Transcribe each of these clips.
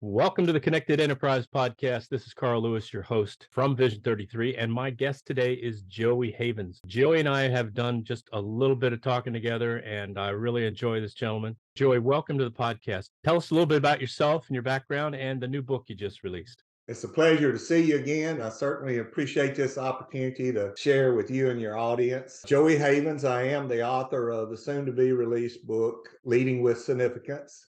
Welcome to the Connected Enterprise Podcast. This is Carl Lewis, your host from Vision33, and my guest today is Joey Havens. Joey and I have done just a little bit of talking together, and I really enjoy this gentleman. Joey, welcome to the podcast. Tell us a little bit about yourself and your background and the new book you just released. It's a pleasure to see you again. I certainly appreciate this opportunity to share with you and your audience. Joey Havens, I am the author of the soon-to-be released book, Leading with Significance.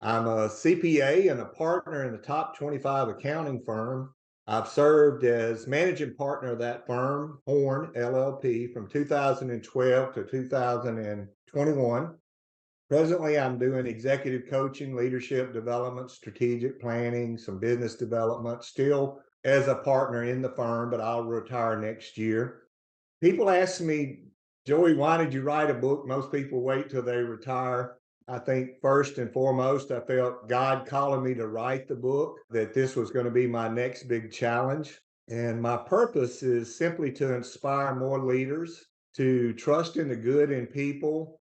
I'm a CPA and a partner in the top 25 accounting firm. I've served as managing partner of that firm, HORNE, LLP, from 2012 to 2021. Presently, I'm doing executive coaching, leadership development, strategic planning, some business development, still as a partner in the firm, but I'll retire next year. People ask me, Joey, why did you write a book? Most people wait till they retire. I think first and foremost, I felt God calling me to write the book, that this was going to be my next big challenge. And my purpose is simply to inspire more leaders to trust in the good in people,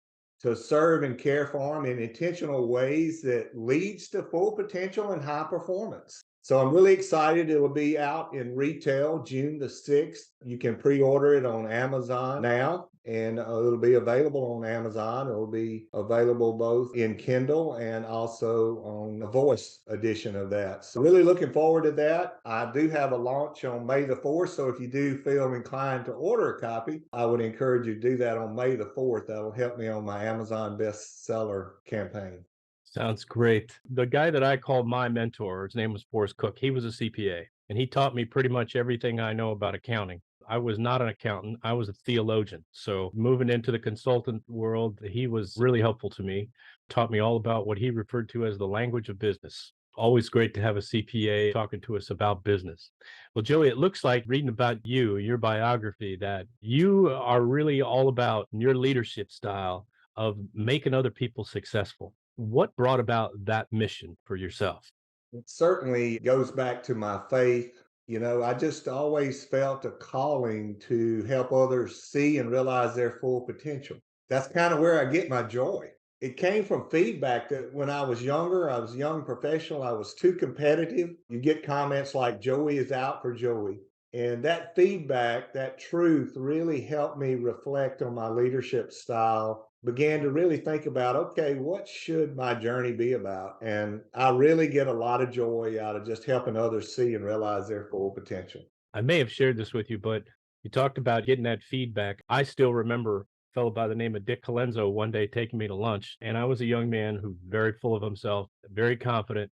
to serve and care for them in intentional ways that leads to full potential and high performance. So I'm really excited. It'll be out in retail June the 6th. You can pre-order it on Amazon now, and it'll be available on Amazon. It'll be available both in Kindle and also on the voice edition of that. So really looking forward to that. I do have a launch on May the 4th. So if you do feel inclined to order a copy, I would encourage you to do that on May the 4th. That'll help me on my Amazon bestseller campaign. Sounds great. The guy that I called my mentor, his name was Forrest Cook. He was a CPA, and he taught me pretty much everything I know about accounting. I was not an accountant. I was a theologian. So moving into the consultant world, he was really helpful to me, taught me all about what he referred to as the language of business. Always great to have a CPA talking to us about business. Well, Joey, it looks like reading about you, your biography, that you are really all about your leadership style of making other people successful. What brought about that mission for yourself? It certainly goes back to my faith. I just always felt a calling to help others see and realize their full potential. That's kind of where I get my joy. It came from feedback that when I was younger, I was a young professional, I was too competitive. You get comments like, Joey is out for Joey. And that feedback, that truth really helped me reflect on my leadership style, began to really think about, okay, what should my journey be about? And I really get a lot of joy out of just helping others see and realize their full potential. I may have shared this with you, but you talked about getting that feedback. I still remember a fellow by the name of Dick Colenso one day taking me to lunch, and I was a young man who very full of himself, very confident,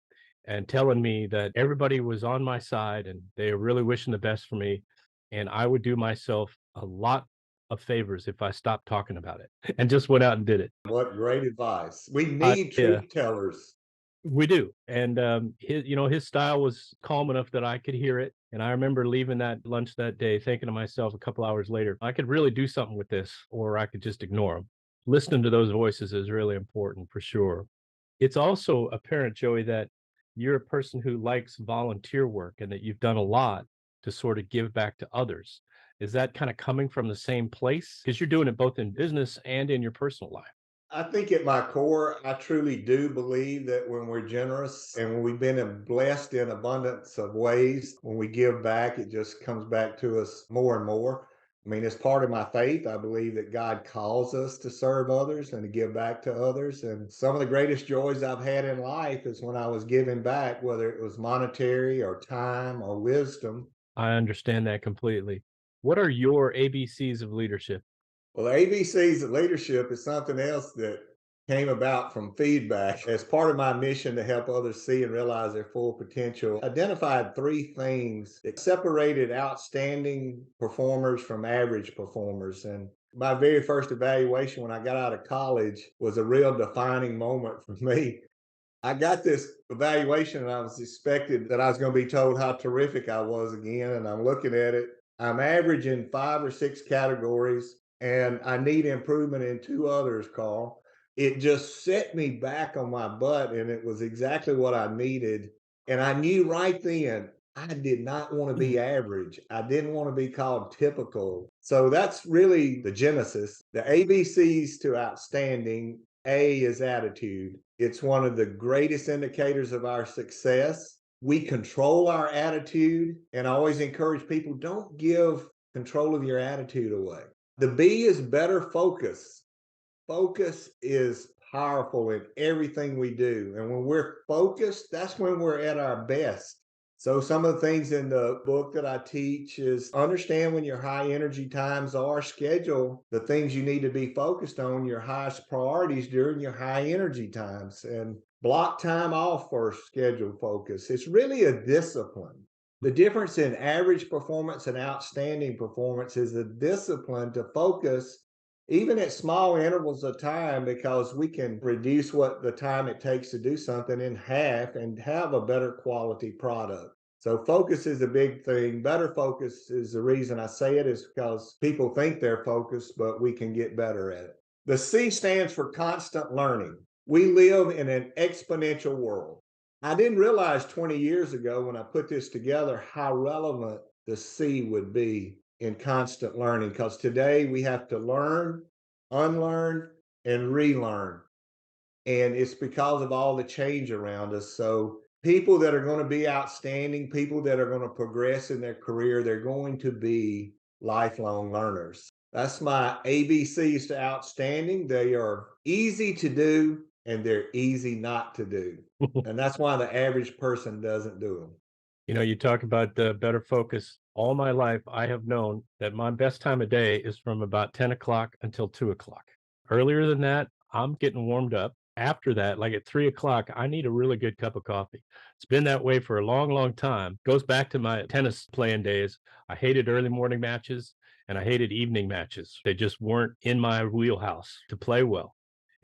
and telling me that everybody was on my side and they were really wishing the best for me. And I would do myself a lot of favors if I stopped talking about it and just went out and did it. What great advice. We need Yeah, truth tellers. we do. And his style was calm enough that I could hear it. And I remember leaving that lunch that day thinking to myself a couple hours later, I could really do something with this, or I could just ignore them. Listening to those voices is really important for sure. It's also apparent, Joey, that you're a person who likes volunteer work and that you've done a lot to sort of give back to others. Is that kind of coming from the same place? Because you're doing it both in business and in your personal life. I think at my core, I truly do believe that when we're generous and when we've been blessed in abundance of ways, when we give back, it just comes back to us more and more. I mean, as part of my faith, I believe that God calls us to serve others and to give back to others. And some of the greatest joys I've had in life is when I was giving back, whether it was monetary or time or wisdom. I understand that completely. What are your ABCs of leadership? Well, the ABCs of leadership is something else that came about from feedback. As part of my mission to help others see and realize their full potential, identified three things that separated outstanding performers from average performers. And my very first evaluation when I got out of college was a real defining moment for me. I got this evaluation and I was expected that I was going to be told how terrific I was again. And I'm looking at it. I'm averaging 5 or 6 categories and I need improvement in 2 others, Carl. It just set me back on my butt and it was exactly what I needed. And I knew right then I did not want to be average. I didn't want to be called typical. So that's really the genesis. The ABCs to outstanding A is attitude. It's one of the greatest indicators of our success. We control our attitude, and I always encourage people, don't give control of your attitude away. The B is better focus. Focus is powerful in everything we do. And when we're focused, that's when we're at our best. So some of the things in the book that I teach is understand when your high energy times are, schedule the things you need to be focused on, your highest priorities during your high energy times, and block time off for scheduled focus. It's really a discipline. The difference in average performance and outstanding performance is the discipline to focus even at small intervals of time, because we can reduce what the time it takes to do something in half and have a better quality product. So focus is a big thing. Better focus is the reason I say it, is because people think they're focused, but we can get better at it. The C stands for constant learning. We live in an exponential world. I didn't realize 20 years ago when I put this together how relevant the C would be in constant learning, because today we have to learn, unlearn, and relearn. And it's because of all the change around us. So, people that are going to be outstanding, people that are going to progress in their career, they're going to be lifelong learners. That's my ABCs to outstanding. They are easy to do and they're easy not to do. And that's why the average person doesn't do them. You talk about better focus. All my life, I have known that my best time of day is from about 10 o'clock until 2 o'clock. Earlier than that, I'm getting warmed up. After that, like at 3 o'clock, I need a really good cup of coffee. It's been that way for a long, long time. Goes back to my tennis playing days. I hated early morning matches and I hated evening matches. They just weren't in my wheelhouse to play well.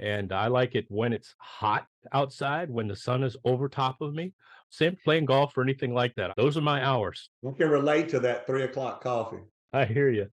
And I like it when it's hot outside, when the sun is over top of me. Same playing golf or anything like that. Those are my hours. We can relate to that 3 o'clock coffee. I hear you.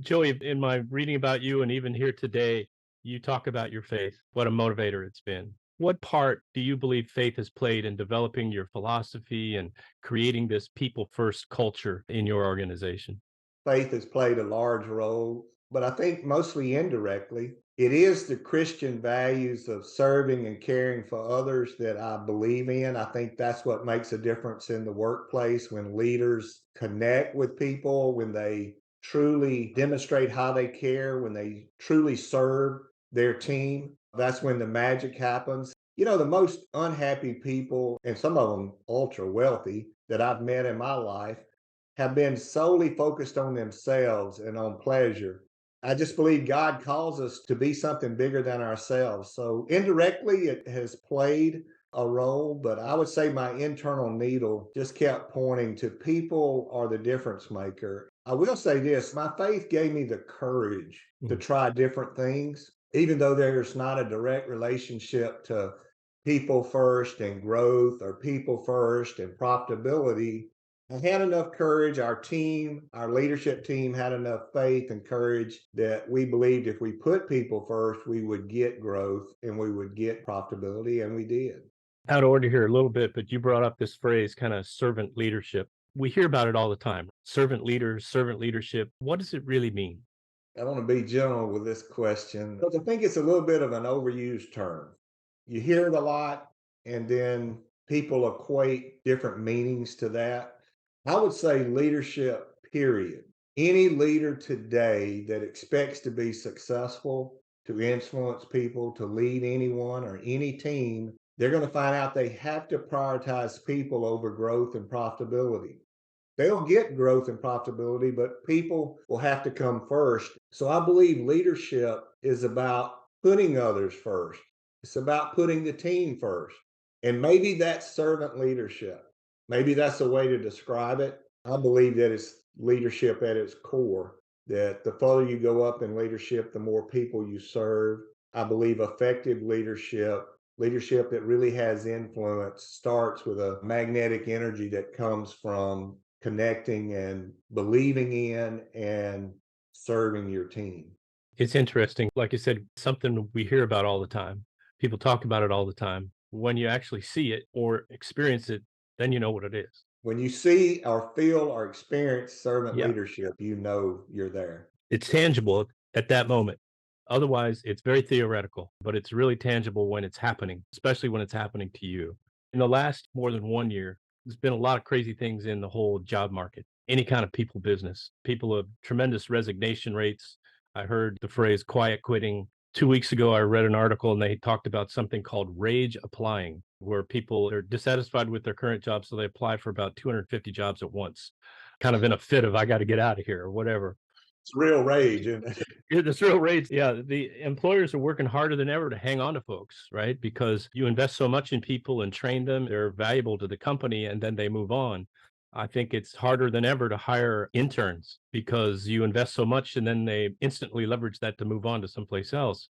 Joey, in my reading about you and even here today, you talk about your faith, what a motivator it's been. What part do you believe faith has played in developing your philosophy and creating this people first culture in your organization? Faith has played a large role, but I think mostly indirectly. It is the Christian values of serving and caring for others that I believe in. I think that's what makes a difference in the workplace, when leaders connect with people, when they truly demonstrate how they care, when they truly serve their team. That's when the magic happens. The most unhappy people, and some of them ultra wealthy, that I've met in my life have been solely focused on themselves and on pleasure. I just believe God calls us to be something bigger than ourselves. So indirectly, it has played a role, but I would say my internal needle just kept pointing to people are the difference maker. I will say this, my faith gave me the courage to Mhm. try different things, even though there's not a direct relationship to people first and growth, or people first and profitability. I had enough courage. Our team, our leadership team had enough faith and courage that we believed if we put people first, we would get growth and we would get profitability, and we did. Out of order here a little bit, but you brought up this phrase, kind of servant leadership. We hear about it all the time. Servant leaders, servant leadership. What does it really mean? I want to be general with this question because I think it's a little bit of an overused term. You hear it a lot, and then people equate different meanings to that. I would say leadership, period. Any leader today that expects to be successful, to influence people, to lead anyone or any team, they're going to find out they have to prioritize people over growth and profitability. They'll get growth and profitability, but people will have to come first. So I believe leadership is about putting others first. It's about putting the team first. And maybe that's servant leadership. Maybe that's a way to describe it. I believe that it's leadership at its core, that the further you go up in leadership, the more people you serve. I believe effective leadership, leadership that really has influence, starts with a magnetic energy that comes from connecting and believing in and serving your team. It's interesting. Like I said, something we hear about all the time. People talk about it all the time. When you actually see it or experience it, then you know what it is. When you see or feel or experience servant Yeah. leadership, you know you're there. It's tangible at that moment. Otherwise, it's very theoretical, but it's really tangible when it's happening, especially when it's happening to you. In the last more than 1 year, there's been a lot of crazy things in the whole job market, any kind of people business. People have tremendous resignation rates. I heard the phrase quiet quitting. 2 weeks ago, I read an article and they talked about something called rage applying, where people are dissatisfied with their current job. So they apply for about 250 jobs at once, kind of in a fit of, I got to get out of here or whatever. It's real rage, isn't it? Yeah, that's real rates. Yeah, the employers are working harder than ever to hang on to folks, right? Because you invest so much in people and train them, they're valuable to the company, and then they move on. I think it's harder than ever to hire interns because you invest so much and then they instantly leverage that to move on to someplace else.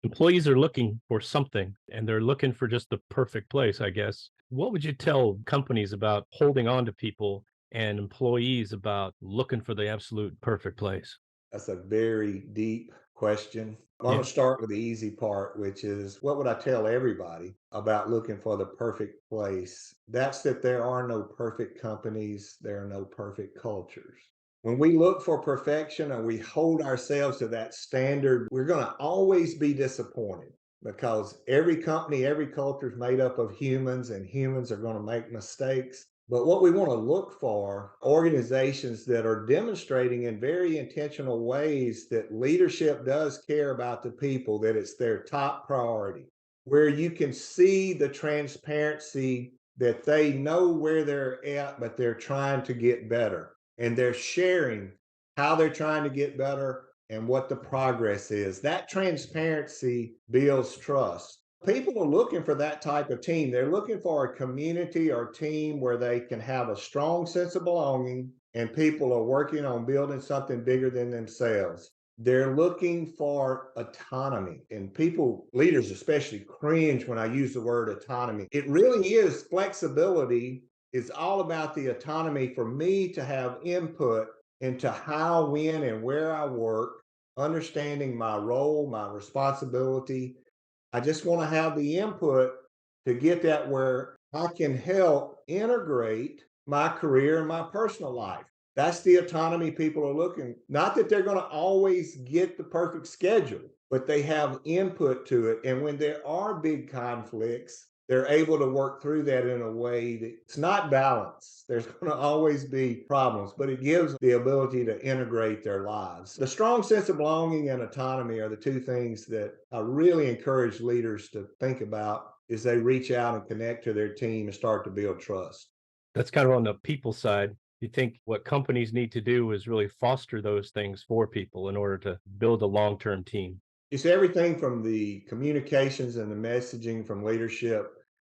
Employees are looking for something and they're looking for just the perfect place, I guess. What would you tell companies about holding on to people and employees about looking for the absolute perfect place? That's a very deep question. I'm going Yeah. to start with the easy part, which is what would I tell everybody about looking for the perfect place? That's that there are no perfect companies, there are no perfect cultures. When we look for perfection and we hold ourselves to that standard, we're going to always be disappointed because every company, every culture is made up of humans, and humans are going to make mistakes. But what we want to look for organizations that are demonstrating in very intentional ways that leadership does care about the people, that it's their top priority, where you can see the transparency that they know where they're at, but they're trying to get better. And they're sharing how they're trying to get better and what the progress is. That transparency builds trust. People are looking for that type of team. They're looking for a community or team where they can have a strong sense of belonging and people are working on building something bigger than themselves. They're looking for autonomy, and people, leaders especially, cringe when I use the word autonomy. It really is flexibility. It's all about the autonomy for me to have input into how, when, and where I work, understanding my role, my responsibility. I just want to have the input to get that where I can help integrate my career and my personal life. That's the autonomy people are looking. Not that they're going to always get the perfect schedule, but they have input to it. And when there are big conflicts, they're able to work through that in a way that's not balanced. There's going to always be problems, but it gives the ability to integrate their lives. The strong sense of belonging and autonomy are the two things that I really encourage leaders to think about as they reach out and connect to their team and start to build trust. That's kind of on the people side. You think what companies need to do is really foster those things for people in order to build a long-term team. It's everything from the communications and the messaging from leadership,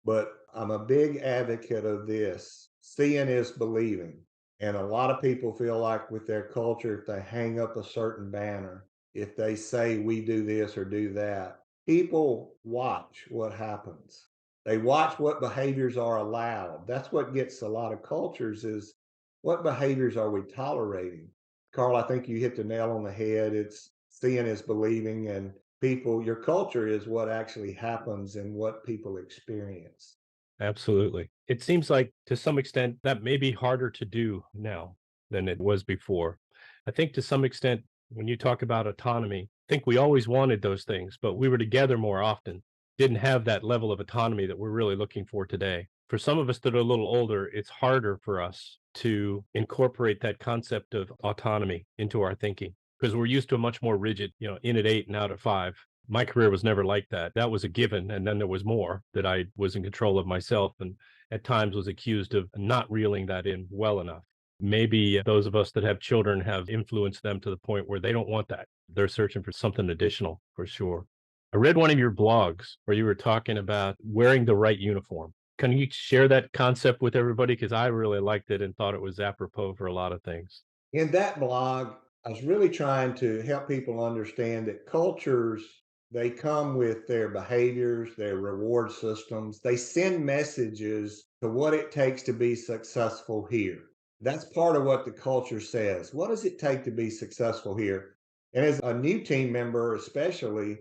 but I'm a big advocate of this. Seeing is believing. And a lot of people feel like with their culture, if they hang up a certain banner, if they say we do this or do that, people watch what happens. They watch what behaviors are allowed. That's what gets a lot of cultures is what behaviors are we tolerating? Carl, I think you hit the nail on the head. It's seeing is believing, and people, your culture is what actually happens and what people experience. Absolutely. It seems like to some extent that may be harder to do now than it was before. I think to some extent, when you talk about autonomy, I think we always wanted those things, but we were together more often, didn't have that level of autonomy that we're really looking for today. For some of us that are a little older, it's harder for us to incorporate that concept of autonomy into our thinking because we're used to a much more rigid, in at 8 and out at 5. My career was never like that. That was a given. And then there was more that I was in control of myself and at times was accused of not reeling that in well enough. Maybe those of us that have children have influenced them to the point where they don't want that. They're searching for something additional for sure. I read one of your blogs where you were talking about wearing the right uniform. Can you share that concept with everybody? Because I really liked it and thought it was apropos for a lot of things. In that blog, I was really trying to help people understand that cultures, they come with their behaviors, their reward systems. They send messages to what it takes to be successful here. That's part of what the culture says. What does it take to be successful here? And as a new team member, especially,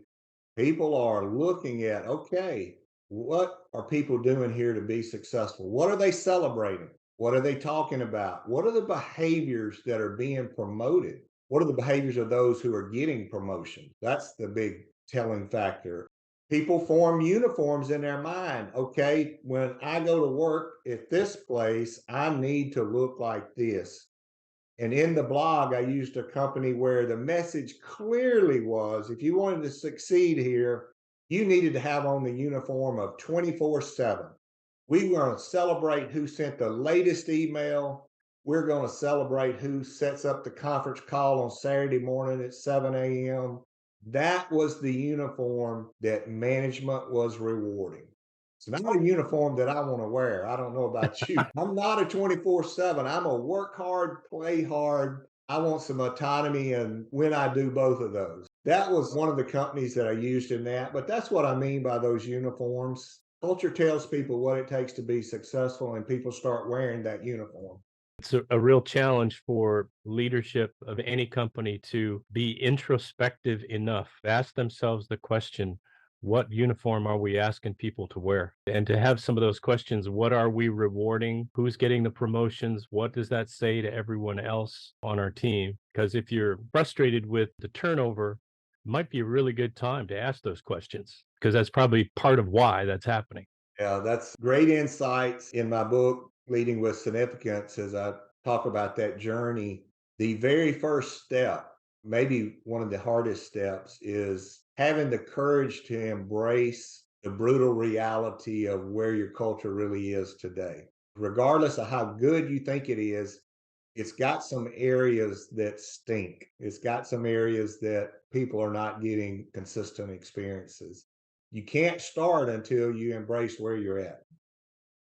people are looking at, okay, what are people doing here to be successful? What are they celebrating? What are they talking about? What are the behaviors that are being promoted? What are the behaviors of those who are getting promotion? That's the big telling factor. People form uniforms in their mind. Okay, when I go to work at this place, I need to look like this. And in the blog, I used a company where the message clearly was if you wanted to succeed here, you needed to have on the uniform of 24/7. We were going to celebrate who sent the latest email. We're going to celebrate who sets up the conference call on Saturday morning at 7 a.m. That was the uniform that management was rewarding. It's not a uniform that I want to wear. I don't know about you. I'm not a 24/7. I'm a work hard, play hard. I want some autonomy and when I do both of those. That was one of the companies that I used in that, but that's what I mean by those uniforms. Culture tells people what it takes to be successful, and people start wearing that uniform. It's a real challenge for leadership of any company to be introspective enough, ask themselves the question, what uniform are we asking people to wear? And to have some of those questions, what are we rewarding? Who's getting the promotions? What does that say to everyone else on our team? Because if you're frustrated with the turnover, it might be a really good time to ask those questions, because that's probably part of why that's happening. Yeah, that's great insights in my book, Leading with Significance, as I talk about that journey. The very first step, maybe one of the hardest steps, is having the courage to embrace the brutal reality of where your culture really is today. Regardless of how good you think it is, it's got some areas that stink. It's got some areas that people are not getting consistent experiences. You can't start until you embrace where you're at.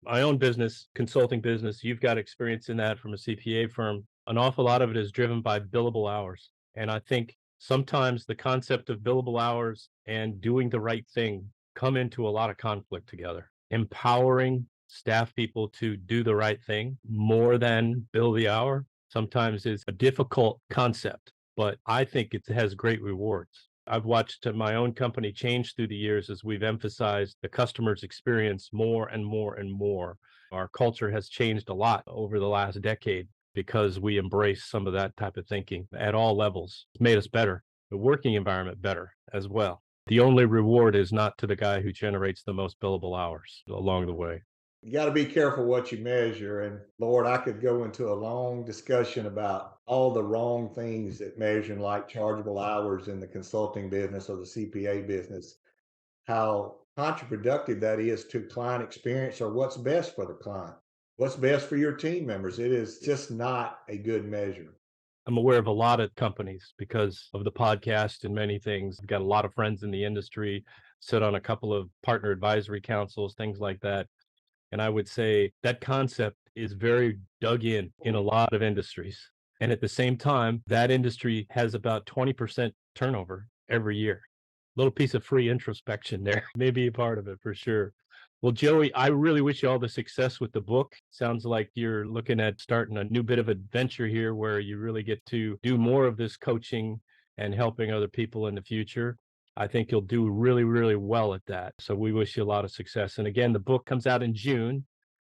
My own business, consulting business, you've got experience in that from a CPA firm. An awful lot of it is driven by billable hours. And I think sometimes the concept of billable hours and doing the right thing come into a lot of conflict together. Empowering staff people to do the right thing more than bill the hour sometimes is a difficult concept, but I think it has great rewards. I've watched my own company change through the years as we've emphasized the customer's experience more and more and more. Our culture has changed a lot over the last decade because we embrace some of that type of thinking at all levels. It's made us better, the working environment better as well. The only reward is not to the guy who generates the most billable hours along the way. You got to be careful what you measure. And Lord, I could go into a long discussion about all the wrong things that measuring like chargeable hours in the consulting business or the CPA business, how counterproductive that is to client experience or what's best for the client, what's best for your team members. It is just not a good measure. I'm aware of a lot of companies because of the podcast and many things. I've got a lot of friends in the industry, sit on a couple of partner advisory councils, things like that. And I would say that concept is very dug in a lot of industries. And at the same time, that industry has about 20% turnover every year. Little piece of free introspection there, maybe a part of it for sure. Well, Joey, I really wish you all the success with the book. Sounds like you're looking at starting a new bit of adventure here where you really get to do more of this coaching and helping other people in the future. I think you'll do really, really well at that. So we wish you a lot of success. And again, the book comes out in June.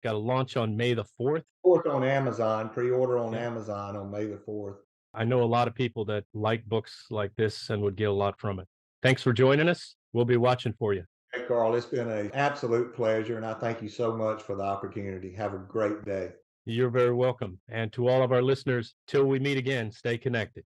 Got a launch on May the 4th. Fourth on Amazon, pre-order on Yeah. Amazon on May the 4th. I know a lot of people that like books like this and would get a lot from it. Thanks for joining us. We'll be watching for you. Hey, Carl, it's been an absolute pleasure, and I thank you so much for the opportunity. Have a great day. You're very welcome. And to all of our listeners, till we meet again, stay connected.